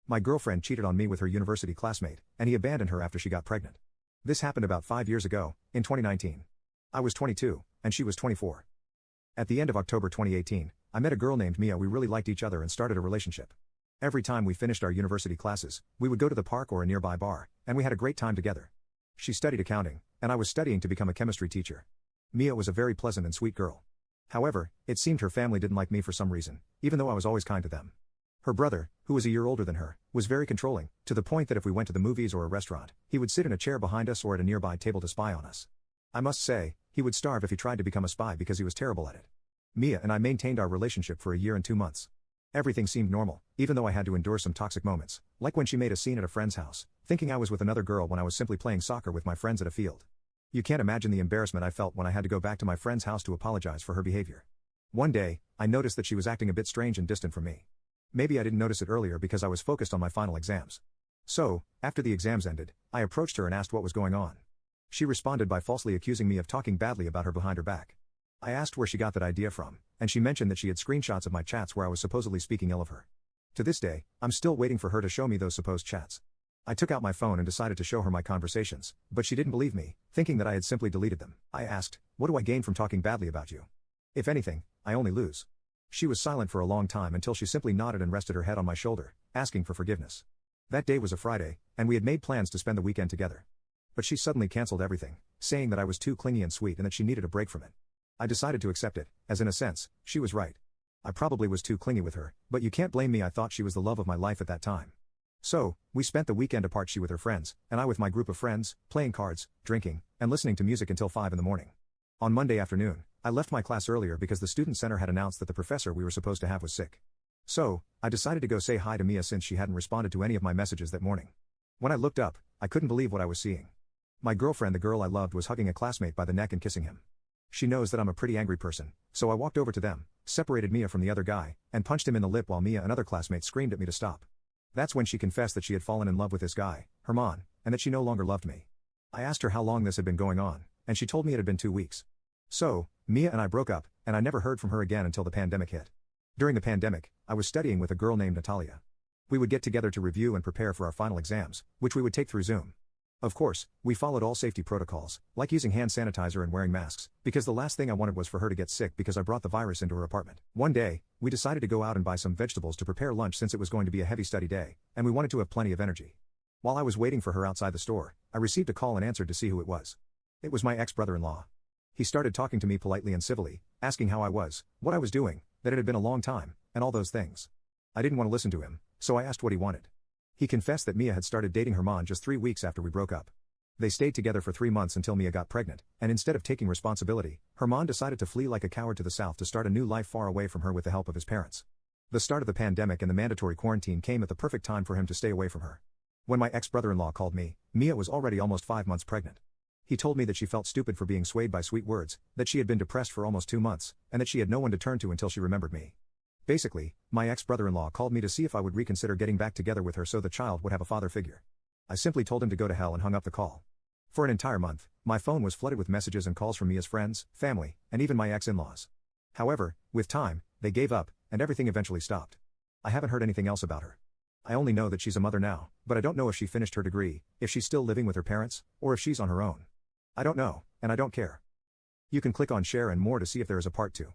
My girlfriend cheated on me with her university classmate, and he abandoned her after she got pregnant. This happened about 5 years ago, in 2019. I was 22, and she was 24. At the end of October 2018, I met a girl named Mia. We really liked each other and started a relationship. Every time we finished our university classes, we would go to the park or a nearby bar, and we had a great time together. She studied accounting, and I was studying to become a chemistry teacher. Mia was a very pleasant and sweet girl. However, it seemed her family didn't like me for some reason, even though I was always kind to them. Her brother, who was a year older than her, was very controlling, to the point that if we went to the movies or a restaurant, he would sit in a chair behind us or at a nearby table to spy on us. I must say, he would starve if he tried to become a spy because he was terrible at it. Mia and I maintained our relationship for a year and 2 months. Everything seemed normal, even though I had to endure some toxic moments, like when she made a scene at a friend's house, thinking I was with another girl when I was simply playing soccer with my friends at a field. You can't imagine the embarrassment I felt when I had to go back to my friend's house to apologize for her behavior. One day, I noticed that she was acting a bit strange and distant from me. Maybe I didn't notice it earlier because I was focused on my final exams. So, after the exams ended, I approached her and asked what was going on. She responded by falsely accusing me of talking badly about her behind her back. I asked where she got that idea from, and she mentioned that she had screenshots of my chats where I was supposedly speaking ill of her. To this day, I'm still waiting for her to show me those supposed chats. I took out my phone and decided to show her my conversations, but she didn't believe me, thinking that I had simply deleted them. I asked, "What do I gain from talking badly about you? If anything, I only lose." She was silent for a long time until she simply nodded and rested her head on my shoulder, asking for forgiveness. That day was a Friday, and we had made plans to spend the weekend together. But she suddenly canceled everything, saying that I was too clingy and sweet and that she needed a break from it. I decided to accept it, as in a sense, she was right. I probably was too clingy with her, but you can't blame me. I thought she was the love of my life at that time. So, we spent the weekend apart, she with her friends, and I with my group of friends, playing cards, drinking, and listening to music until 5 in the morning. On Monday afternoon, I left my class earlier because the student center had announced that the professor we were supposed to have was sick. So, I decided to go say hi to Mia since she hadn't responded to any of my messages that morning. When I looked up, I couldn't believe what I was seeing. My girlfriend, the girl I loved, was hugging a classmate by the neck and kissing him. She knows that I'm a pretty angry person, so I walked over to them, separated Mia from the other guy, and punched him in the lip while Mia and other classmates screamed at me to stop. That's when she confessed that she had fallen in love with this guy, Herman, and that she no longer loved me. I asked her how long this had been going on, and she told me it had been 2 weeks. So, Mia and I broke up, and I never heard from her again until the pandemic hit. During the pandemic, I was studying with a girl named Natalia. We would get together to review and prepare for our final exams, which we would take through Zoom. Of course, we followed all safety protocols, like using hand sanitizer and wearing masks, because the last thing I wanted was for her to get sick because I brought the virus into her apartment. One day, we decided to go out and buy some vegetables to prepare lunch since it was going to be a heavy study day, and we wanted to have plenty of energy. While I was waiting for her outside the store, I received a call and answered to see who it was. It was my ex-brother-in-law. He started talking to me politely and civilly, asking how I was, what I was doing, that it had been a long time, and all those things. I didn't want to listen to him, so I asked what he wanted. He confessed that Mia had started dating Herman just 3 weeks after we broke up. They stayed together for 3 months until Mia got pregnant, and instead of taking responsibility, Herman decided to flee like a coward to the south to start a new life far away from her with the help of his parents. The start of the pandemic and the mandatory quarantine came at the perfect time for him to stay away from her. When my ex-brother-in-law called me, Mia was already almost 5 months pregnant. He told me that she felt stupid for being swayed by sweet words, that she had been depressed for almost 2 months, and that she had no one to turn to until she remembered me. Basically, my ex-brother-in-law called me to see if I would reconsider getting back together with her so the child would have a father figure. I simply told him to go to hell and hung up the call. For an entire month, my phone was flooded with messages and calls from Mia's friends, family, and even my ex-in-laws. However, with time, they gave up, and everything eventually stopped. I haven't heard anything else about her. I only know that she's a mother now, but I don't know if she finished her degree, if she's still living with her parents, or if she's on her own. I don't know, and I don't care. You can click on share and more to see if there is a part 2.